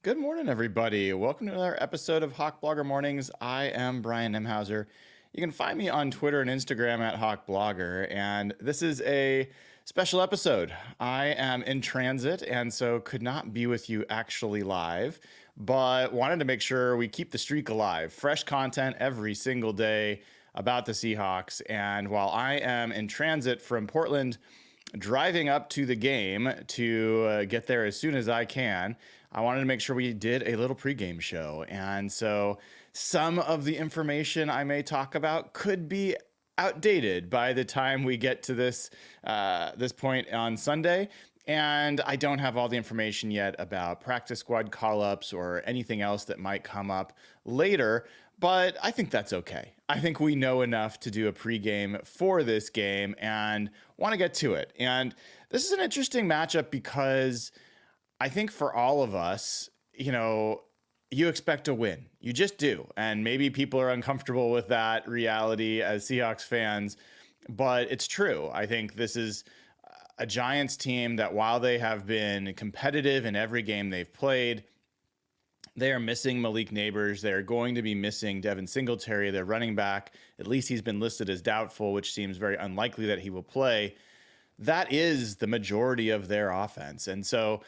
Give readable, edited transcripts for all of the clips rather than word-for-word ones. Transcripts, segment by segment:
Good morning, everybody. Welcome to another episode of Hawk Blogger Mornings. I am Brian Nemhauser. You can find me on Twitter and Instagram at Hawk Blogger, and this is a special episode. I am in transit and so could not be with you actually live, but wanted to make sure we keep the streak alive. Fresh content every single day about the Seahawks. And while I am in transit from Portland, driving up to the game to get there as soon as I can, I wanted to make sure we did a little pregame show. And so some of the information I may talk about could be outdated by the time we get to this point on Sunday. And I don't have all the information yet about practice squad call-ups or anything else that might come up later, but I think that's okay. I think we know enough to do a pregame for this game and want to get to it. And this is an interesting matchup because I think for all of us, you expect a win. You just do. And maybe people are uncomfortable with that reality as Seahawks fans, but it's true. I think this is a Giants team that while they have been competitive in every game they've played, they are missing Malik Neighbors. They're going to be missing Devin Singletary, their running back. At least he's been listed as doubtful, which seems very unlikely that he will play. That is the majority of their offense. And so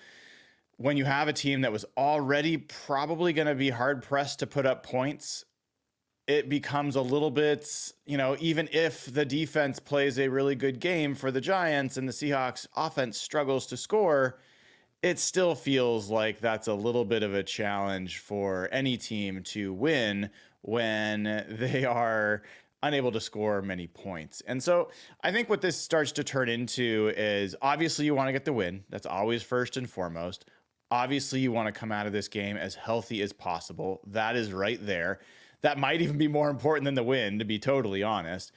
when you have a team that was already probably going to be hard pressed to put up points, it becomes a little bit, even if the defense plays a really good game for the Giants and the Seahawks offense struggles to score, it still feels like that's a little bit of a challenge for any team to win when they are unable to score many points. And so I think what this starts to turn into is obviously you want to get the win. That's always first and foremost. Obviously, you want to come out of this game as healthy as possible. That is right there. That might even be more important than the win, to be totally honest.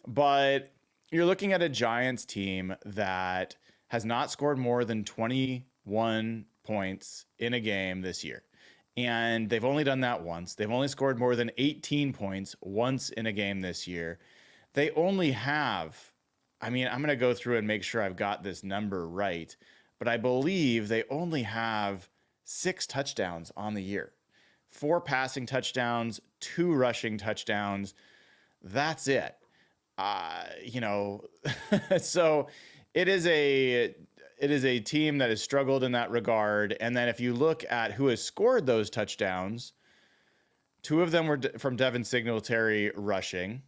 But you're looking at a Giants team that has not scored more than 21 points in a game this year. And they've only done that once. They've only scored more than 18 points once in a game this year. They only have, I'm going to go through and make sure I've got this number right, but I believe they only have 6 touchdowns on the year. 4 passing touchdowns, 2 rushing touchdowns. That's it. So it is a team that has struggled in that regard. And then if you look at who has scored those touchdowns, 2 of them were from Devin Singletary rushing.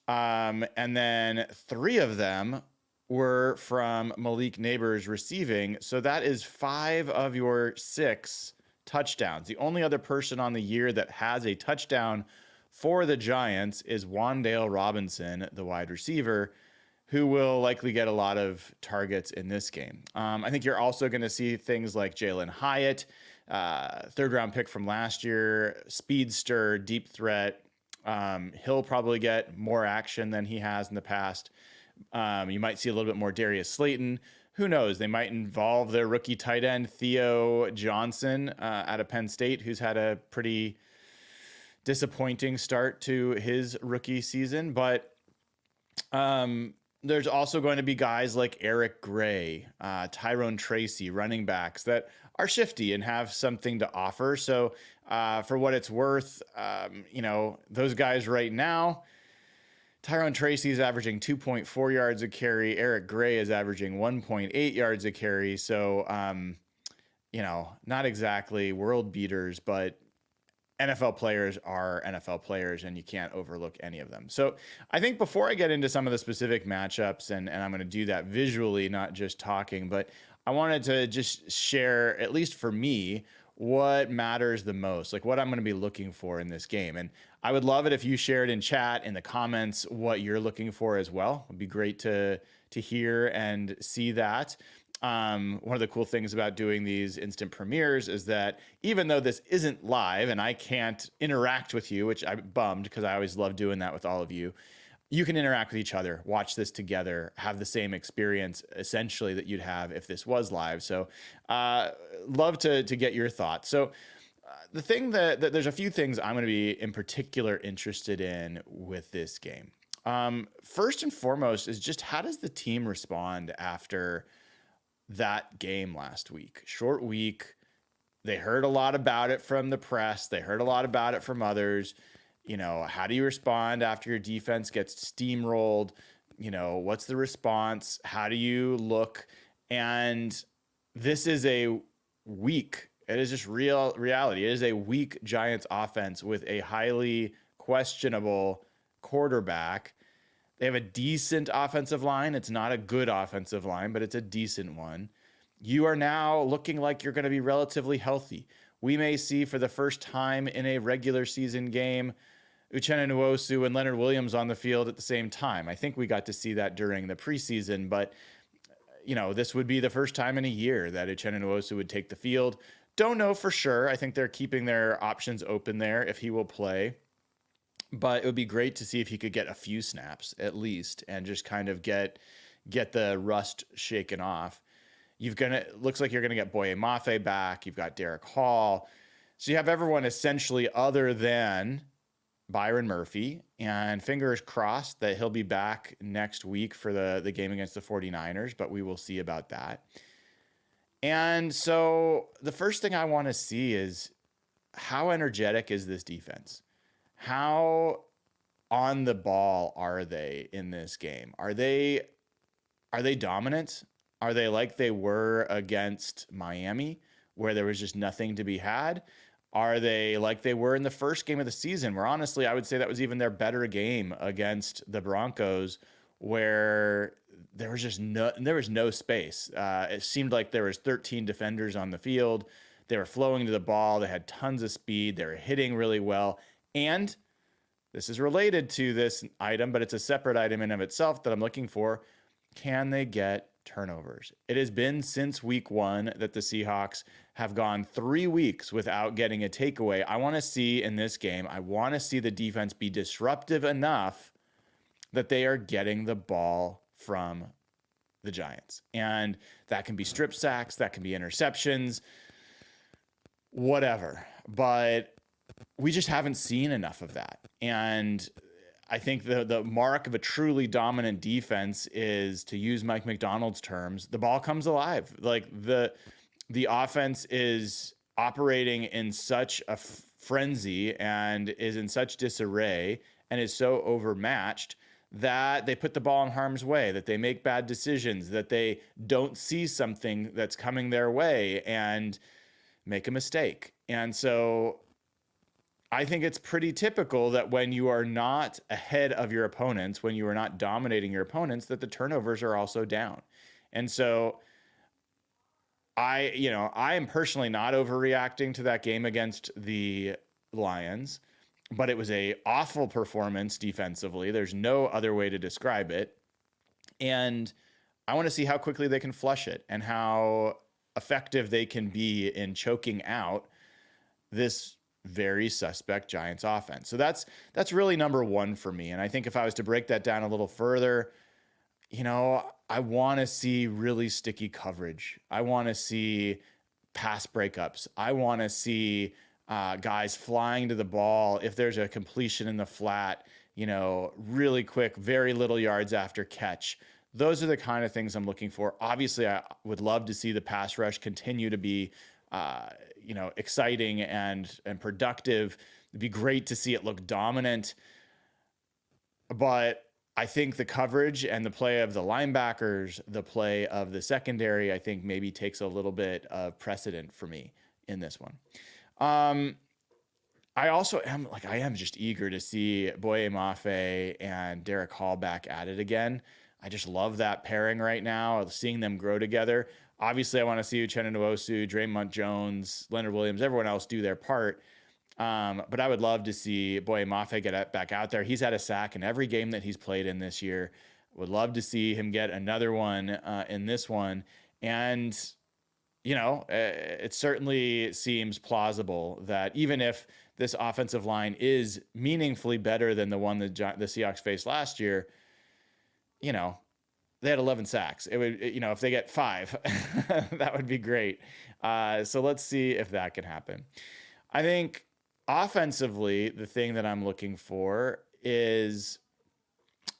And then 3 of them were from Malik Neighbors receiving. So that is 5 of your 6 touchdowns. The only other person on the year that has a touchdown for the Giants is Wan'Dale Robinson, the wide receiver, who will likely get a lot of targets in this game. I think you're also going to see things like Jalen Hyatt, 3rd-round pick from last year, speedster, deep threat. He'll probably get more action than he has in the past. You might see a little bit more Darius Slayton. Who knows? They might involve their rookie tight end, Theo Johnson, out of Penn State, who's had a pretty disappointing start to his rookie season. But there's also going to be guys like Eric Gray, Tyrone Tracy, running backs that are shifty and have something to offer. So for what it's worth, those guys right now, Tyrone Tracy is averaging 2.4 yards a carry. Eric Gray is averaging 1.8 yards a carry. So, not exactly world beaters, but NFL players are NFL players, and you can't overlook any of them. So I think before I get into some of the specific matchups, and I'm going to do that visually, not just talking, but I wanted to just share, at least for me, what matters the most, like what I'm going to be looking for in this game. And I would love it if you shared in chat, in the comments, what you're looking for as well. It'd be great to hear and see that. One of the cool things about doing these instant premieres is that even though this isn't live and I can't interact with you, which I'm bummed because I always love doing that with all of you, you can interact with each other, watch this together, have the same experience essentially that you'd have if this was live. So love to get your thoughts. So the thing that there's a few things I'm going to be in particular interested in with this game. First and foremost is just how does the team respond after that game last week? Short week. they heard a lot about it from the press. They heard a lot about it from others. How do you respond after your defense gets steamrolled? What's the response? How do you look? And this is a weak, it is just reality. It is a weak Giants offense with a highly questionable quarterback. They have a decent offensive line. It's not a good offensive line, but it's a decent one. You are now looking like you're going to be relatively healthy. We may see for the first time in a regular season game Uchenna Nwosu and Leonard Williams on the field at the same time. I think we got to see that during the preseason, but this would be the first time in a year that Uchenna Nwosu would take the field. Don't know for sure. I think they're keeping their options open there if he will play. But it would be great to see if he could get a few snaps at least and just kind of get the rust shaken off. Looks like you're gonna get Boye Mafe back. You've got Derek Hall. So you have everyone essentially other than Byron Murphy, and fingers crossed that he'll be back next week for the game against the 49ers, but we will see about that. And so the first thing I want to see is how energetic is this defense? How on the ball are they in this game? Are they dominant? Are they like they were against Miami, where there was just nothing to be had? Are they like they were in the first game of the season, where honestly, I would say that was even their better game against the Broncos, where there was no space. It seemed like there was 13 defenders on the field. They were flowing to the ball. They had tons of speed. They were hitting really well. And this is related to this item, but it's a separate item in of itself that I'm looking for. Can they get turnovers? It has been since week 1 that the Seahawks have gone 3 weeks without getting a takeaway. I want to see in this game, I want to see the defense be disruptive enough that they are getting the ball from the Giants. And that can be strip sacks, that can be interceptions, whatever. But we just haven't seen enough of that. And I think the mark of a truly dominant defense is, to use Mike McDonald's terms, the ball comes alive. Like the offense is operating in such a frenzy and is in such disarray and is so overmatched that they put the ball in harm's way, that they make bad decisions, that they don't see something that's coming their way and make a mistake. And so I think it's pretty typical that when you are not ahead of your opponents, when you are not dominating your opponents, that the turnovers are also down. And so I am personally not overreacting to that game against the Lions, but it was a awful performance defensively. There's no other way to describe it. And I want to see how quickly they can flush it and how effective they can be in choking out this very suspect Giants offense. So that's really number 1 for me. And I think if I was to break that down a little further, I want to see really sticky coverage. I want to see pass breakups. I want to see guys flying to the ball. If there's a completion in the flat, really quick, very little yards after catch. Those are the kind of things I'm looking for. Obviously, I would love to see the pass rush continue to be exciting and productive. It'd be great to see it look dominant. But I think the coverage and the play of the linebackers, the play of the secondary, I think maybe takes a little bit of precedent for me in this one. I also am just eager to see Boye Mafe and Derek Hall back at it again. I just love that pairing right now, seeing them grow together. Obviously, I want to see Uchenna Nwosu, Draymond Jones, Leonard Williams, everyone else do their part. But I would love to see Boye Mafe get back out there. He's had a sack in every game that he's played in this year. Would love to see him get another one in this one. And, it certainly seems plausible that even if this offensive line is meaningfully better than the one that the Seahawks faced last year, they had 11 sacks. It would, if they get 5, that would be great. So let's see if that can happen. I think offensively, the thing that I'm looking for is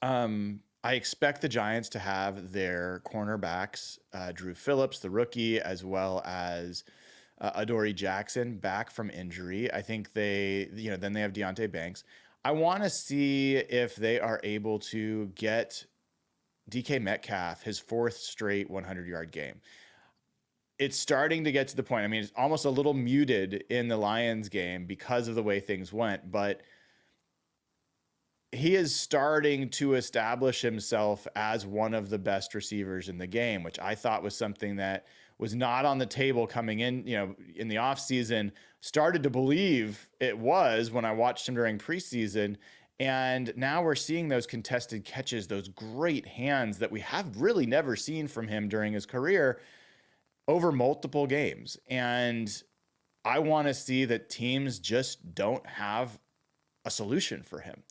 I expect the Giants to have their cornerbacks, Drew Phillips, the rookie, as well as Adoree Jackson back from injury. I think then they have Deonte Banks. I want to see if they are able to get DK Metcalf his fourth straight 100-yard game. It's starting to get to the point. I mean, it's almost a little muted in the Lions game because of the way things went, but he is starting to establish himself as one of the best receivers in the game, which I thought was something that was not on the table coming in, in the offseason. Started to believe it was when I watched him during preseason. And now we're seeing those contested catches, those great hands that we have really never seen from him during his career over multiple games. And I want to see that teams just don't have a solution for him.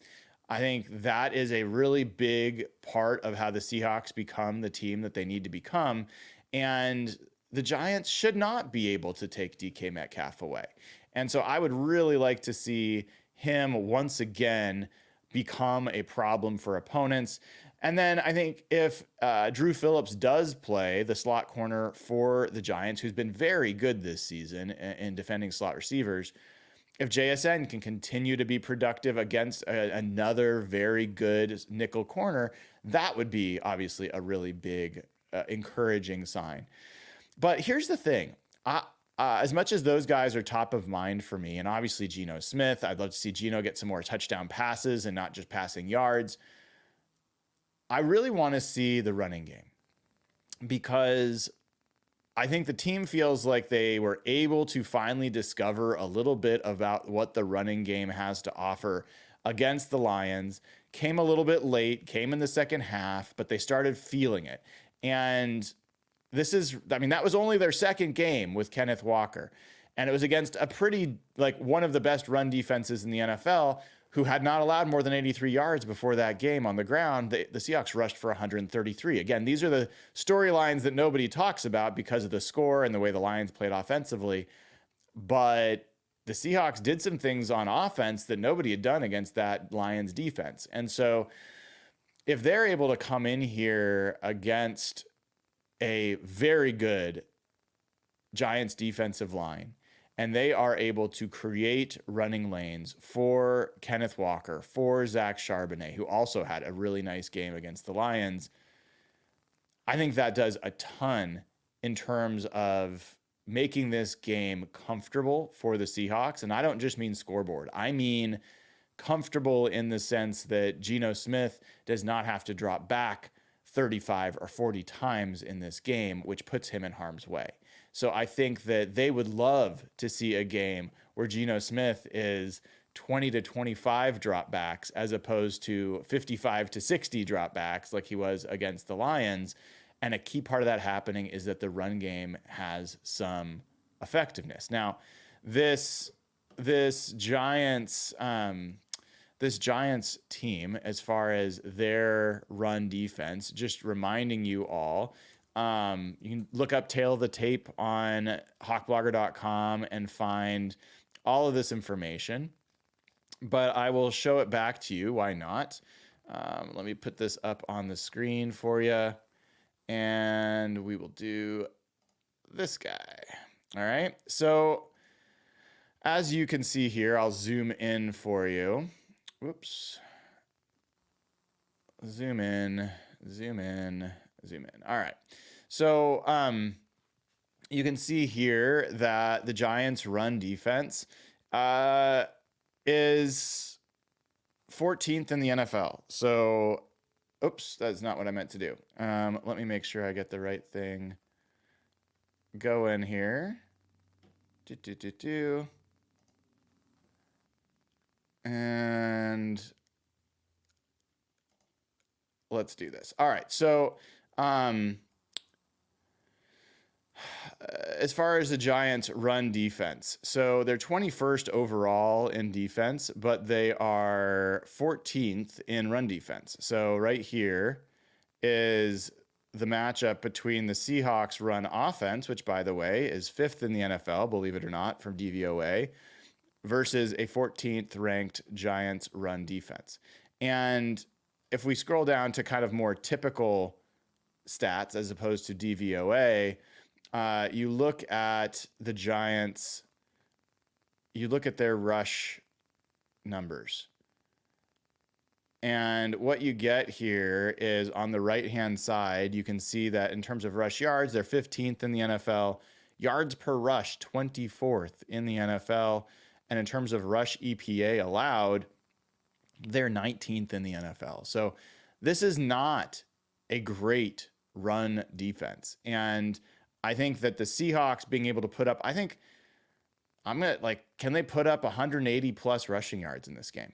I think that is a really big part of how the Seahawks become the team that they need to become. And the Giants should not be able to take DK Metcalf away. And so I would really like to see him once again become a problem for opponents. And then I think if Drew Phillips does play the slot corner for the Giants, who's been very good this season in defending slot receivers, if JSN can continue to be productive against another very good nickel corner, that would be obviously a really big, encouraging sign. But here's the thing. As much as those guys are top of mind for me, and obviously Geno Smith, I'd love to see Geno get some more touchdown passes and not just passing yards. I really want to see the running game because I think the team feels like they were able to finally discover a little bit about what the running game has to offer against the Lions. Came a little bit late, came in the second half, but they started feeling it. And that was only their second game with Kenneth Walker. And it was against a pretty, one of the best run defenses in the NFL, who had not allowed more than 83 yards before that game on the ground. The Seahawks rushed for 133. Again, these are the storylines that nobody talks about because of the score and the way the Lions played offensively. But the Seahawks did some things on offense that nobody had done against that Lions defense. And so if they're able to come in here against a very good Giants defensive line, and they are able to create running lanes for Kenneth Walker, for Zach Charbonnet, who also had a really nice game against the Lions, I think that does a ton in terms of making this game comfortable for the Seahawks. And I don't just mean scoreboard. I mean comfortable in the sense that Geno Smith does not have to drop back 35 or 40 times in this game, which puts him in harm's way. So I think that they would love to see a game where Geno Smith is 20 to 25 dropbacks as opposed to 55 to 60 dropbacks like he was against the Lions. And a key part of that happening is that the run game has some effectiveness. Now, this Giants team, as far as their run defense, just reminding you all, you can look up Tail of the Tape on hawkblogger.com and find all of this information, but I will show it back to you. Why not? Let me put this up on the screen for you, and we will do this guy. All right. So as you can see here, I'll zoom in for you. Whoops. Zoom in. All right. So you can see here that the Giants' run defense is 14th in the NFL. So, oops, that's not what I meant to do. Let me make sure I get the right thing. Go in here. And let's do this. All right. So, as far as the Giants' run defense, so they're 21st overall in defense, but they are 14th in run defense. So right here is the matchup between the Seahawks run offense, which, by the way, is 5th in the NFL, believe it or not, from DVOA, versus a 14th ranked Giants run defense. And if we scroll down to kind of more typical stats as opposed to DVOA, you look at the Giants, you look at their rush numbers. And what you get here is on the right-hand side, you can see that in terms of rush yards, they're 15th in the NFL. Yards per rush, 24th in the NFL. And in terms of rush EPA allowed, they're 19th in the NFL. So this is not a great run defense. And I think that the Seahawks being able to put up, can they put up 180 plus rushing yards in this game?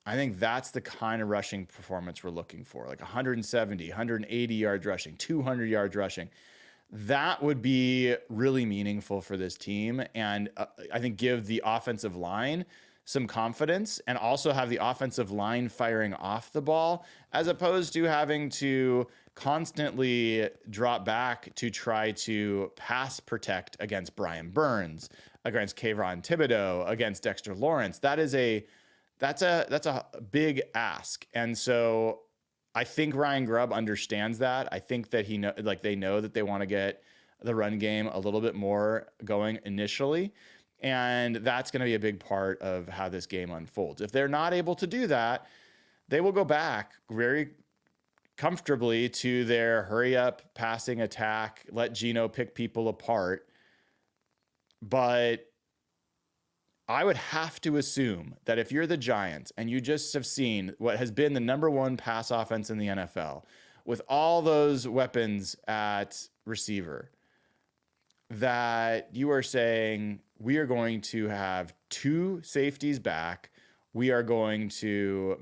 I think that's the kind of rushing performance we're looking for, like 170, 180 yards rushing, 200 yards rushing. That would be really meaningful for this team. And I think give the offensive line some confidence and also have the offensive line firing off the ball, as opposed to having to constantly drop back to try to pass protect against Brian Burns, against Kayvon Thibodeau, against Dexter Lawrence. That's a big ask. And so I think Ryan Grubb understands that. I think that they know that they want to get the run game a little bit more going initially. And that's going to be a big part of how this game unfolds. If they're not able to do that, they will go back very comfortably to their hurry up passing attack, let Geno pick people apart. But I would have to assume that if you're the Giants and you just have seen what has been the number one pass offense in the NFL with all those weapons at receiver, that you are saying we are going to have two safeties back. We are going to have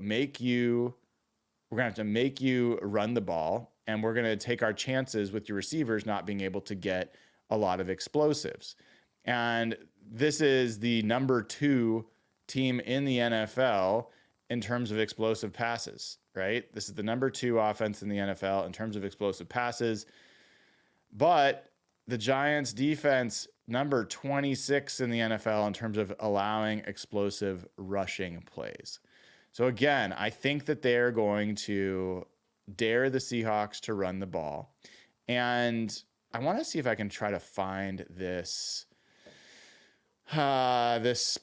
to make you run the ball, and we're going to take our chances with your receivers not being able to get a lot of explosives. And this is the number 2 team in the NFL in terms of explosive passes, right? This is the number 2 offense in the NFL in terms of explosive passes. But the Giants defense, number 26 in the NFL in terms of allowing explosive rushing plays. So again, I think that they're going to dare the Seahawks to run the ball. And I want to see if I can try to find this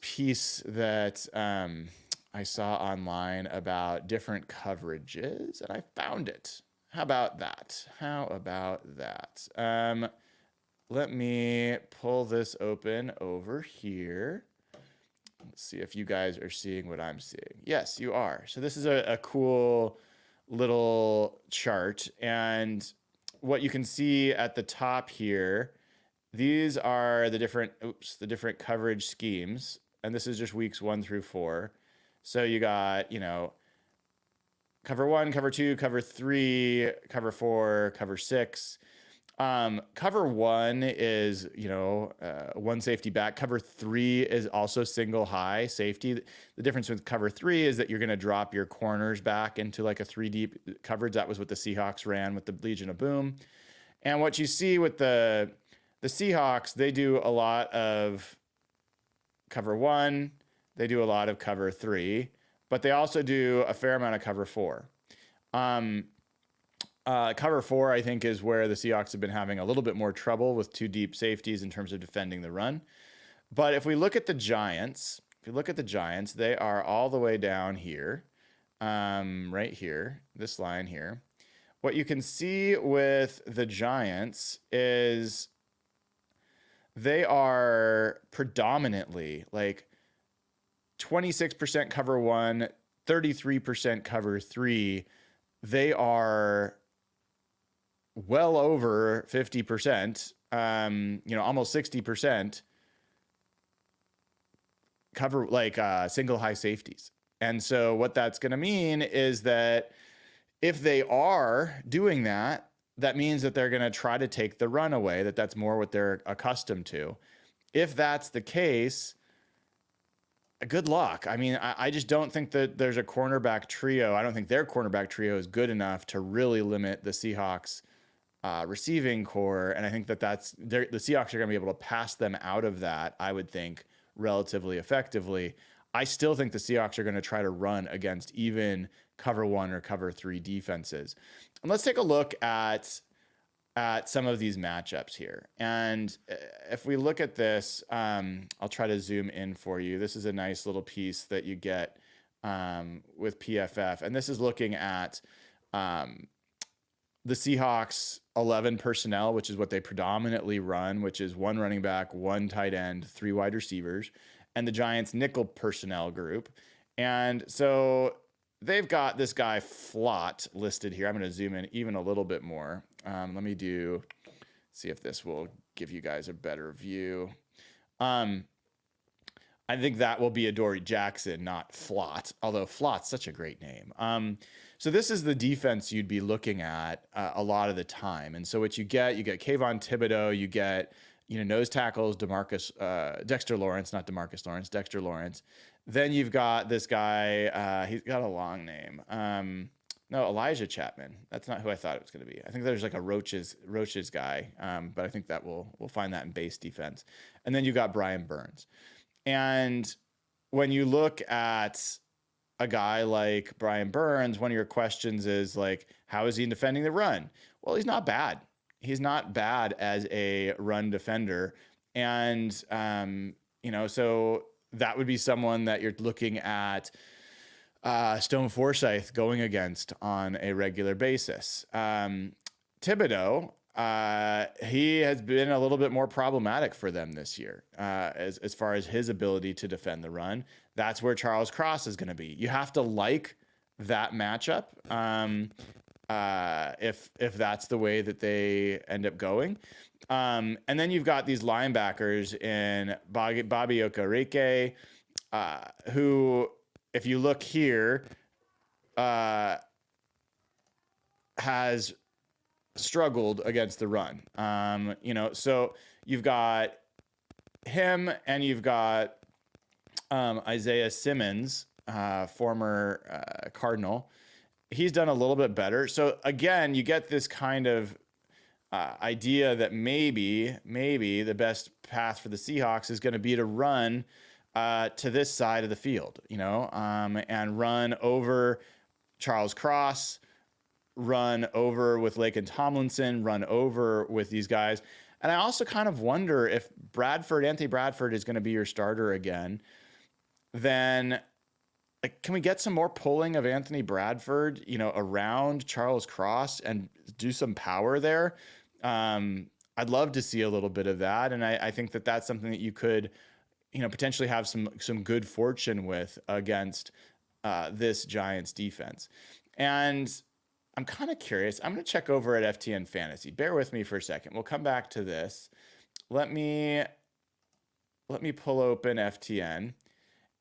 piece that I saw online about different coverages, and I found it. How about that? Let me pull this open over here. Let's see if you guys are seeing what I'm seeing. Yes, you are. So this is a cool little chart, and what you can see at the top here, these are the different coverage schemes, and this is just weeks 1 through 4. So you got, cover 1, cover 2, cover 3, cover 4, cover 6. Cover 1 is, one safety back. Cover 3 is also single high safety. The difference with cover 3 is that you're going to drop your corners back into like a 3 deep coverage. That was what the Seahawks ran with the Legion of Boom. And what you see with the Seahawks, they do a lot of cover 1. They do a lot of cover 3, but they also do a fair amount of cover 4. Cover 4, I think, is where the Seahawks have been having a little bit more trouble with 2 deep safeties in terms of defending the run. But if we look at the Giants, they are all the way down here, right here, this line here. What you can see with the Giants is they are predominantly like 26% cover 1, 33% cover 3. They are well over 50%, almost 60% cover like single high safeties. And so what that's going to mean is that if they are doing that, that means that they're going to try to take the run away, that's more what they're accustomed to. If that's the case, good luck. I mean, I just don't think that there's a cornerback trio. I don't think their cornerback trio is good enough to really limit the Seahawks receiving core. And I think that the Seahawks are going to be able to pass them out of that, I would think, relatively effectively. I still think the Seahawks are going to try to run against even cover 1 or cover 3 defenses. And let's take a look at at some of these matchups here. And if we look at this, I'll try to zoom in for you. This is a nice little piece that you get with PFF. And this is looking at the Seahawks 11 personnel, which is what they predominantly run, which is one running back, one tight end, three wide receivers, and the Giants nickel personnel group. And so they've got this guy Flott listed here. I'm going to zoom in even a little bit more. Let me see if this will give you guys a better view. I think that will be Adoree Jackson, not Flott, although Flott's such a great name. So this is the defense you'd be looking at a lot of the time. And so what you get Kayvon Thibodeaux, you get, nose tackles, Dexter Lawrence, not DeMarcus Lawrence, Dexter Lawrence. Then you've got this guy, he's got a long name. No, Elijah Chapman. That's not who I thought it was going to be. I think there's like a Roaches guy, but I think that we'll find that in base defense. And then you got Brian Burns. And when you look at a guy like Brian Burns, one of your questions is like, how is he defending the run? Well, he's not bad. He's not bad as a run defender. And, so that would be someone that you're looking at Stone Forsythe going against on a regular basis. Thibodeaux, he has been a little bit more problematic for them this year as far as his ability to defend the run. That's where Charles Cross is going to be. You have to like that matchup if that's the way that they end up going. And then you've got these linebackers in Bobby Okereke, who, if you look here, has struggled against the run. So you've got him and you've got Isaiah Simmons, former Cardinal. He's done a little bit better. So again, you get this kind of idea that maybe the best path for the Seahawks is going to be to run to this side of the field, and run over Charles Cross, run over with Laken Tomlinson, run over with these guys. And I also kind of wonder if Anthony Bradford is going to be your starter again, then can we get some more pulling of Anthony Bradford, around Charles Cross and do some power there? I'd love to see a little bit of that. And I think that that's something that you could, potentially have some good fortune with against this Giants defense. And I'm kind of curious. I'm going to check over at FTN Fantasy. Bear with me for a second. We'll come back to this. Let me pull open FTN,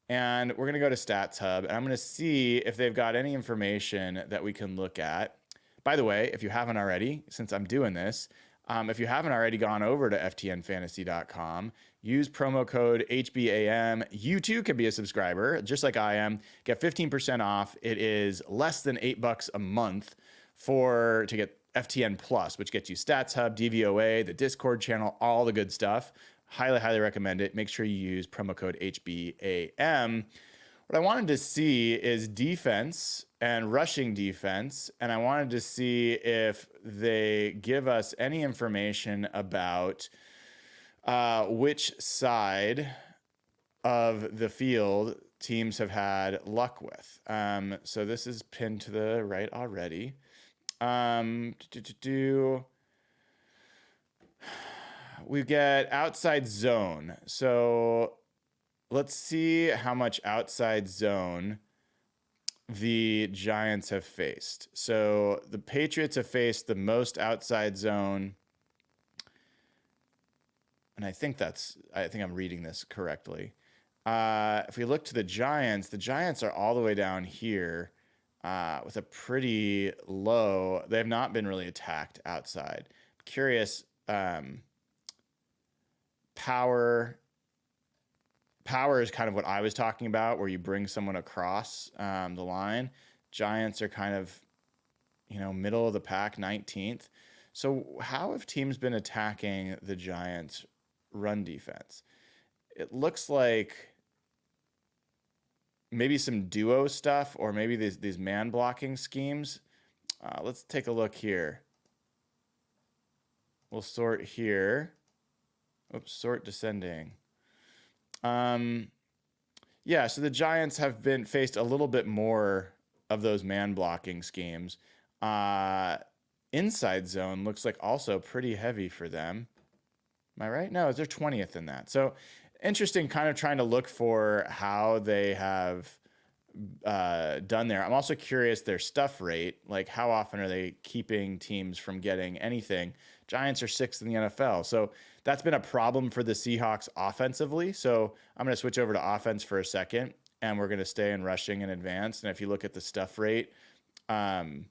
and we're going to go to Stats Hub, and I'm going to see if they've got any information that we can look at. By the way, if you haven't already, since I'm doing this, if you haven't already gone over to ftnfantasy.com, use promo code HBAM. You too can be a subscriber, just like I am. Get 15% off. It is less than $8 a month to get FTN Plus, which gets you Stats Hub, DVOA, the Discord channel, all the good stuff. Highly, highly recommend it. Make sure you use promo code HBAM. What I wanted to see is defense and rushing defense, and I wanted to see if they give us any information about which side of the field teams have had luck with. So this is pinned to the right already. We get outside zone. So let's see how much outside zone the Giants have faced. So the Patriots have faced the most outside zone. And I think I'm reading this correctly. If we look to the Giants are all the way down here with a pretty low. They have not been really attacked outside. Curious. Power is kind of what I was talking about, where you bring someone across the line. Giants are kind of, middle of the pack, 19th. So how have teams been attacking the Giants' run defense? It looks like maybe some duo stuff, or maybe these man blocking schemes. Let's take a look here. we'll sort here. Oops, sort descending. Yeah, so the Giants have been faced a little bit more of those man blocking schemes. Inside zone looks like also pretty heavy for them. Am I right? No, they're 20th in that. So interesting, kind of trying to look for how they have done there. I'm also curious their stuff rate. Like, how often are they keeping teams from getting anything? Giants are 6th in the NFL. So that's been a problem for the Seahawks offensively. So I'm going to switch over to offense for a second, and we're going to stay in rushing and advanced. And if you look at the stuff rate, and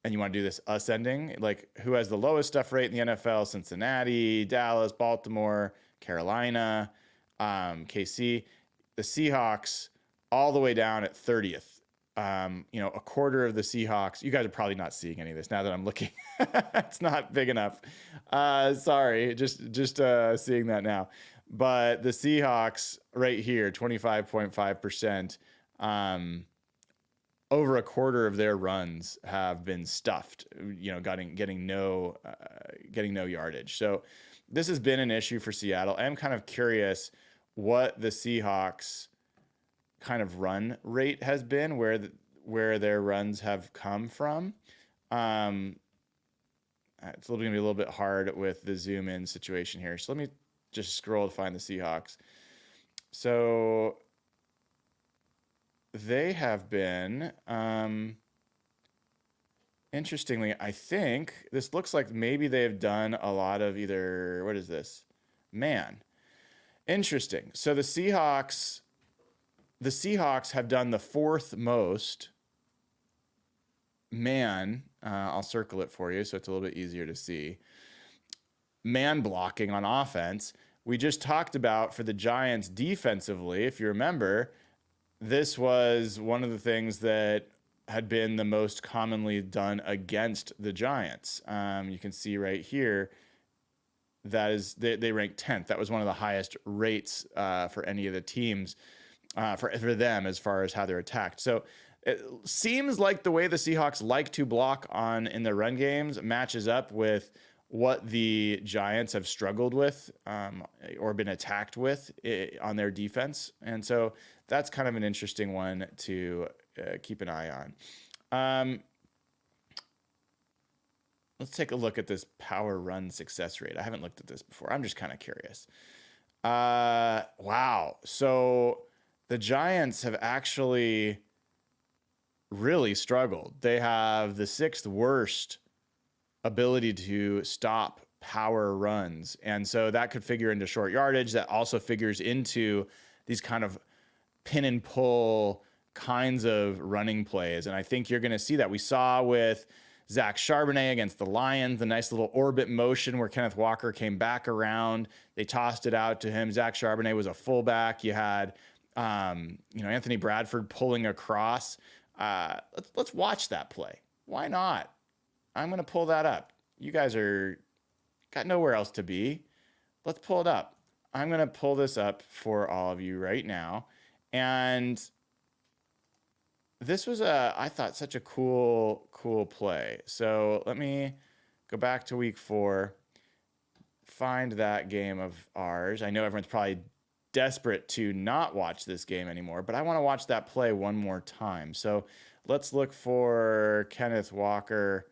you want to do this ascending, like who has the lowest stuff rate in the NFL? Cincinnati, Dallas, Baltimore, Carolina, KC. The Seahawks all the way down at 30th. A quarter of the Seahawks. You guys are probably not seeing any of this now that I'm looking. It's not big enough. Sorry, just seeing that now. But the Seahawks right here, 25.5%. Over a quarter of their runs have been stuffed, getting no yardage. So this has been an issue for Seattle. I'm kind of curious what the Seahawks kind of run rate has been, where their runs have come from. It's going to be a little bit hard with the zoom in situation here. So let me just scroll to find the Seahawks. So they have been, interestingly, I think this looks like maybe they've done a lot of either, what is this? Man. Interesting. So the Seahawks have done the 4th most man. I'll circle it for you so it's a little bit easier to see. Man blocking on offense. We just talked about for the Giants defensively, if you remember, this was one of the things that had been the most commonly done against the Giants. You can see right here, that is, they ranked 10th. That was one of the highest rates for any of the teams for them as far as how they're attacked. So it seems like the way the Seahawks like to block in their run games matches up with what the Giants have struggled with or been attacked with on their defense. And so that's kind of an interesting one to keep an eye on. Let's take a look at this power run success rate. I haven't looked at this before. I'm just kind of curious. Wow. So the Giants have actually really struggled. They have the 6th worst ability to stop power runs. And so that could figure into short yardage. That also figures into these kind of pin and pull kinds of running plays. And I think you're going to see that. We saw with Zach Charbonnet against the Lions, the nice little orbit motion where Kenneth Walker came back around. They tossed it out to him. Zach Charbonnet was a fullback. You had, Anthony Bradford pulling across. Let's watch that play. Why not? I'm going to pull that up. You guys got nowhere else to be. Let's pull it up. I'm going to pull this up for all of you right now. And this was I thought, such a cool play. So let me go back to week 4, find that game of ours. I know everyone's probably desperate to not watch this game anymore, but I want to watch that play one more time. So let's look for Kenneth Walker.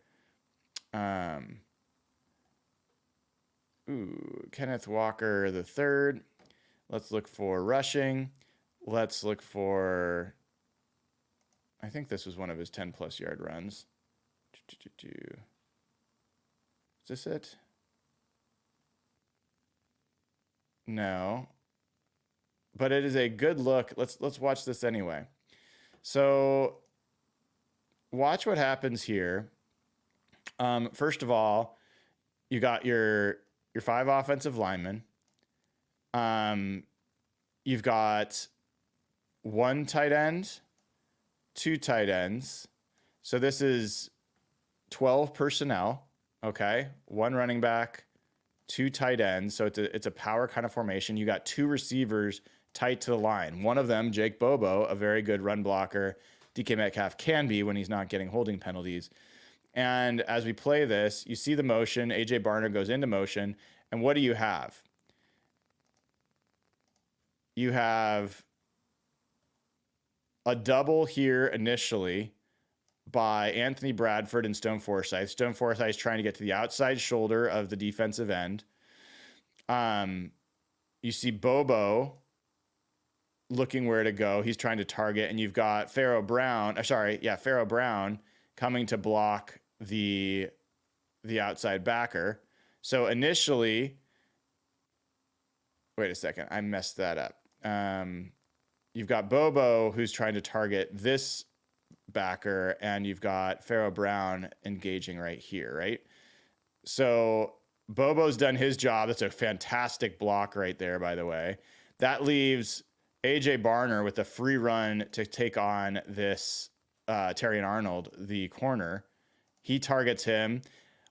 Kenneth Walker the third. Let's look for rushing. Let's look for, I think this was one of his 10+ yard runs. Is this it? No. But it is a good look. Let's watch this anyway. So watch what happens here. First of all, you got your 5 offensive linemen. You've got 1 tight end, 2 tight ends. So this is 12 personnel. Okay, 1 running back, 2 tight ends. So it's a power kind of formation. You got 2 receivers tight to the line. One of them, Jake Bobo, a very good run blocker. DK Metcalf can be when he's not getting holding penalties. And as we play this, you see the motion. AJ Barner goes into motion. And what do you have? You have a double here initially by Anthony Bradford and Stone Forsythe. Stone Forsythe is trying to get to the outside shoulder of the defensive end. You see Bobo looking where to go. He's trying to target, and you've got Pharaoh Brown coming to block the outside backer. So initially, wait a second, I messed that up. You've got Bobo who's trying to target this backer, and you've got Pharaoh Brown engaging right here, right? So Bobo's done his job. That's a fantastic block right there, by the way. That leaves AJ Barner with a free run to take on this Terrion Arnold, the corner. He targets him.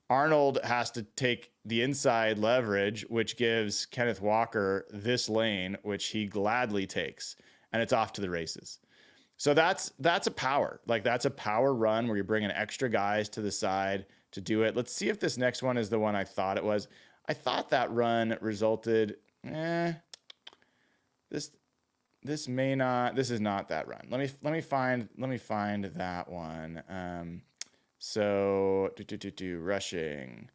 Arnold has to take the inside leverage, which gives Kenneth Walker this lane, which he gladly takes, and it's off to the races. So that's a power. Like, that's a power run where you're bringing extra guys to the side to do it. Let's see if this next one is the one I thought it was. I thought that run resulted. This may not. This is not that run. Let me find that one. So rushing,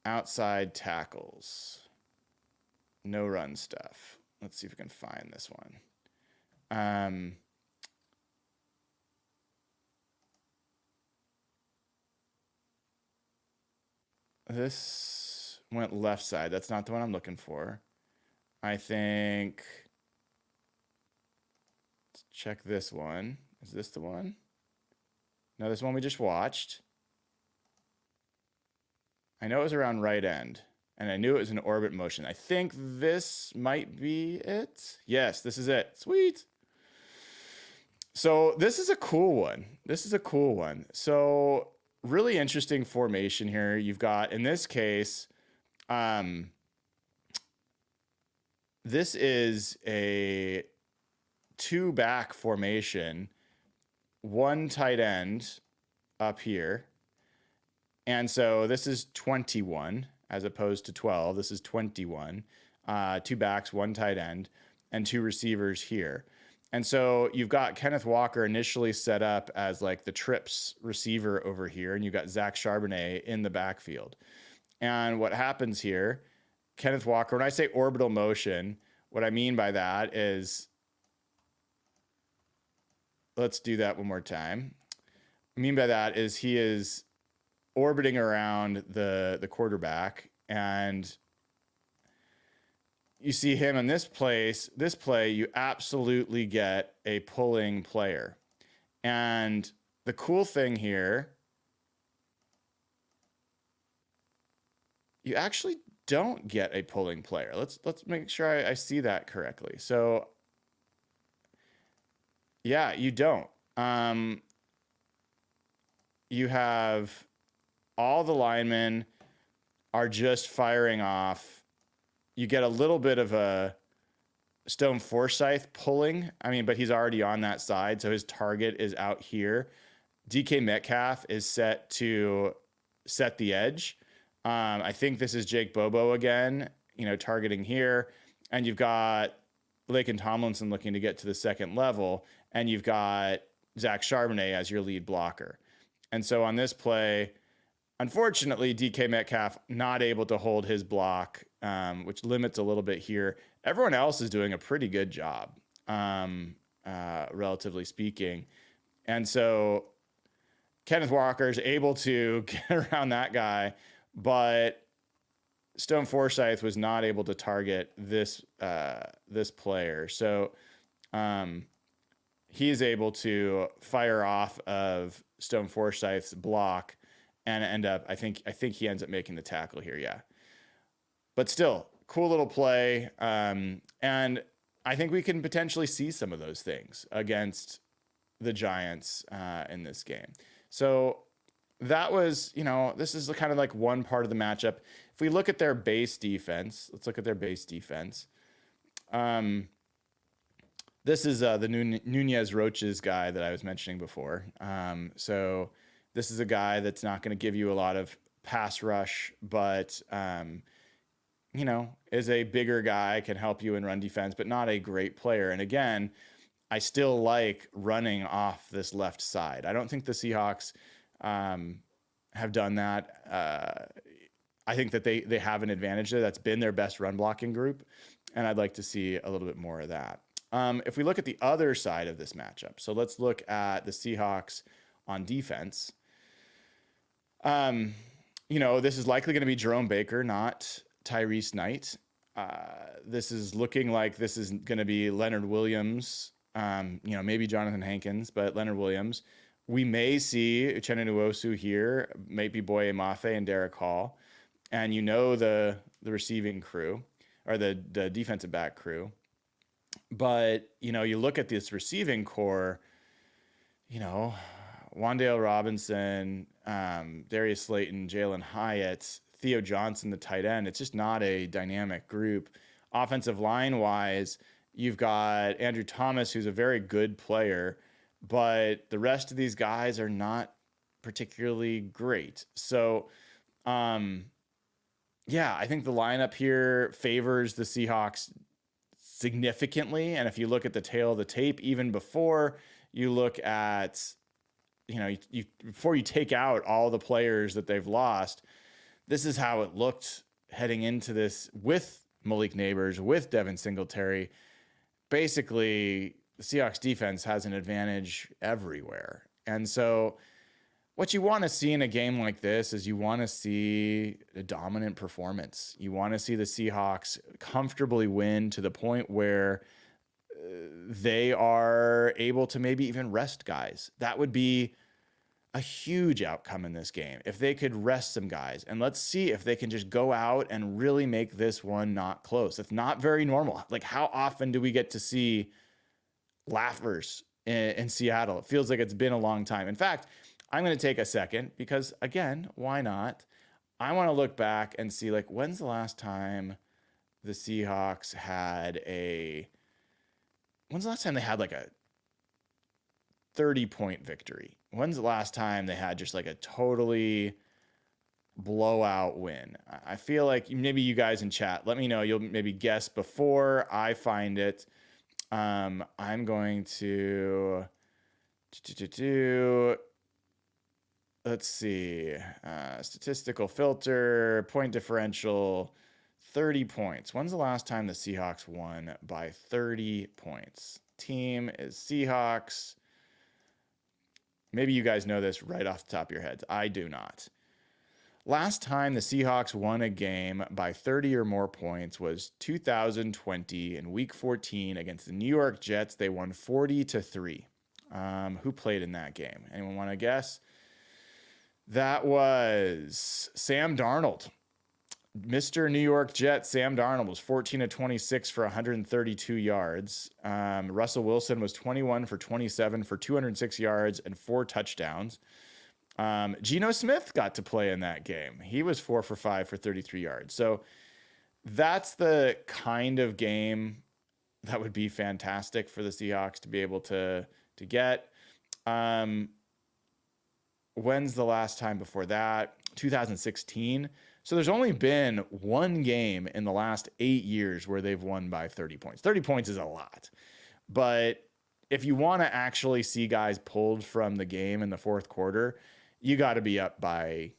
outside tackles, no run stuff. Let's see if we can find this one. This went left side. That's not the one I'm looking for. I think. Let's check this one. Is this the one? No, this one we just watched. I know it was around right end, and I knew it was an orbit motion. I think this might be it. Yes, this is it. Sweet. So this is a cool one. So really interesting formation here. You've got, in this case, this is a 2-back formation, 1 tight end up here. And so this is 21 as opposed to 12. This is 21. 2 backs, 1 tight end, and 2 receivers here. And so you've got Kenneth Walker initially set up as like the trips receiver over here, and you've got Zach Charbonnet in the backfield. And what happens here, Kenneth Walker, when I say orbital motion, what I mean by that is, let's do that one more time. I mean by that is he is orbiting around the quarterback, and you see him in this play, you absolutely get a pulling player. And the cool thing here, you actually don't get a pulling player. Let's make sure I see that correctly. So yeah, you don't. You have all the linemen are just firing off. You get a little bit of a Stone Forsythe pulling. I mean, but he's already on that side, so his target is out here. DK Metcalf is set to set the edge. I think this is Jake Bobo again, targeting here. And you've got Laken Tomlinson looking to get to the second level, and you've got Zach Charbonnet as your lead blocker. And so on this play, unfortunately, DK Metcalf not able to hold his block, which limits a little bit here. Everyone else is doing a pretty good job, relatively speaking. And so Kenneth Walker is able to get around that guy, but Stone Forsythe was not able to target this player. So he is able to fire off of Stone Forsythe's block and end up, I think he ends up making the tackle here, yeah. But still, cool little play. And I think we can potentially see some of those things against the Giants in this game. So that was, this is kind of like one part of the matchup. If we look at their base defense, let's look at their base defense. This is the Nunez Roches guy that I was mentioning before. So This is a guy that's not going to give you a lot of pass rush, but is a bigger guy, can help you in run defense, but not a great player. And again, I still like running off this left side. I don't think the Seahawks have done that. I think that they have an advantage there. That's been their best run blocking group, and I'd like to see a little bit more of that. If we look at the other side of this matchup, so let's look at the Seahawks on defense. This is likely going to be Jerome Baker, not Tyrese Knight. This is looking like this is going to be Leonard Williams, maybe Jonathan Hankins, but Leonard Williams. We may see Uchenna Nwosu here, maybe Boye Mafe and Derek Hall. And the receiving crew, or the defensive back crew. But, you look at this receiving core, Wan'Dale Robinson, Darius Slayton, Jalen Hyatt, Theo Johnson, the tight end. It's just not a dynamic group. Offensive line-wise, you've got Andrew Thomas, who's a very good player, but the rest of these guys are not particularly great. So, I think the lineup here favors the Seahawks significantly. And if you look at the tail of the tape, even before you look at, before you take out all the players that they've lost, this is how it looked heading into this with Malik Neighbors, with Devin Singletary. Basically, the Seahawks defense has an advantage everywhere. And so what you want to see in a game like this is you want to see a dominant performance. You want to see the Seahawks comfortably win to the point where they are able to maybe even rest guys. That would be a huge outcome in this game if they could rest some guys. And let's see if they can just go out and really make this one not close. It's not very normal. Like, how often do we get to see laughers in Seattle? It feels like it's been a long time. In fact, I'm going to take a second because, again, why not? I want to look back and see, when's the last time the Seahawks had a 30-point victory? When's the last time they had just a totally blowout win? I feel like maybe you guys in chat, let me know. You'll maybe guess before I find it. I'm going to let's see, statistical filter, point differential, 30 points. When's the last time the Seahawks won by 30 points? Team is Seahawks. Maybe you guys know this right off the top of your heads. I do not. Last time the Seahawks won a game by 30 or more points was 2020 in Week 14 against the New York Jets. They won 40-3. Who played in that game? Anyone want to guess? That was Sam Darnold. Mr. New York Jet Sam Darnold was 14-26 for 132 yards. Russell Wilson was 21 for 27 for 206 yards and 4 touchdowns. Geno Smith got to play in that game. He was 4 for 5 for 33 yards. So that's the kind of game that would be fantastic for the Seahawks to be able to get. When's the last time before that? 2016. So there's only been one game in the last 8 years where they've won by 30 points. 30 points is a lot. But if you want to actually see guys pulled from the game in the fourth quarter, you got to be up by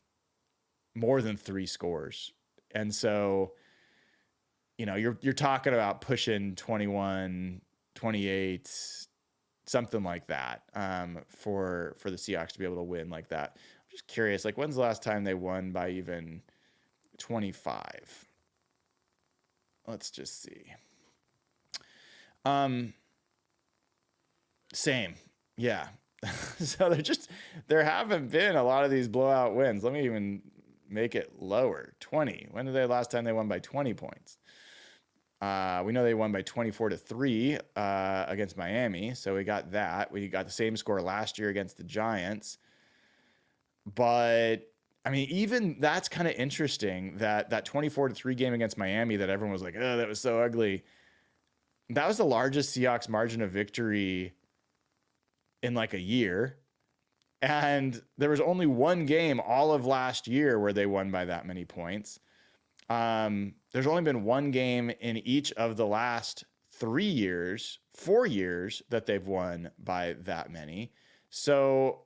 more than 3 scores. And so, you're talking about pushing 21, 28, something like that, for the Seahawks to be able to win like that. I'm just curious, when's the last time they won by even 25? Let's just see. Same. Yeah. So there haven't been a lot of these blowout wins. Let me even make it lower. 20. When did they last time they won by 20 points? We know they won by 24-3 against Miami. So we got that. We got the same score last year against the Giants. But I mean, even that's kind of interesting that 24-3 game against Miami that everyone was like, oh, that was so ugly. That was the largest Seahawks margin of victory in a year. And there was only one game all of last year where they won by that many points. There's only been one game in each of the last 4 years that they've won by that many. So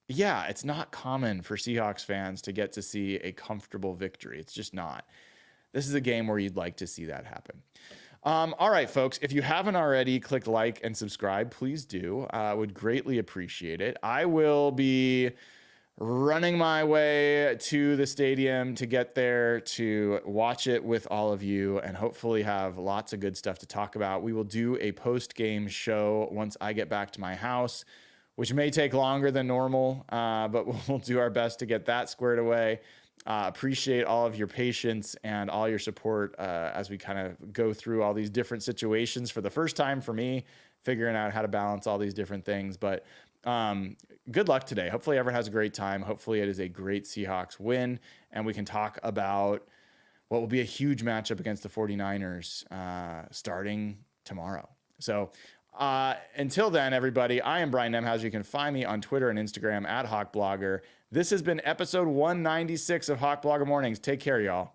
yeah, it's not common for Seahawks fans to get to see a comfortable victory. It's just not. This is a game where you'd like to see that happen. All right, folks, if you haven't already clicked like and subscribe, please do. I would greatly appreciate it. I will be running my way to the stadium to get there to watch it with all of you and hopefully have lots of good stuff to talk about. We will do a post-game show once I get back to my house, which may take longer than normal, but we'll do our best to get that squared away. Appreciate all of your patience and all your support as we kind of go through all these different situations for the first time for me, figuring out how to balance all these different things. But good luck today. Hopefully everyone has a great time. Hopefully it is a great Seahawks win, and we can talk about what will be a huge matchup against the 49ers starting tomorrow. So until then, everybody, I am Brian Nemhauser. You can find me on Twitter and Instagram at HawkBlogger. This has been episode 196 of Hawk Blogger Mornings. Take care, y'all.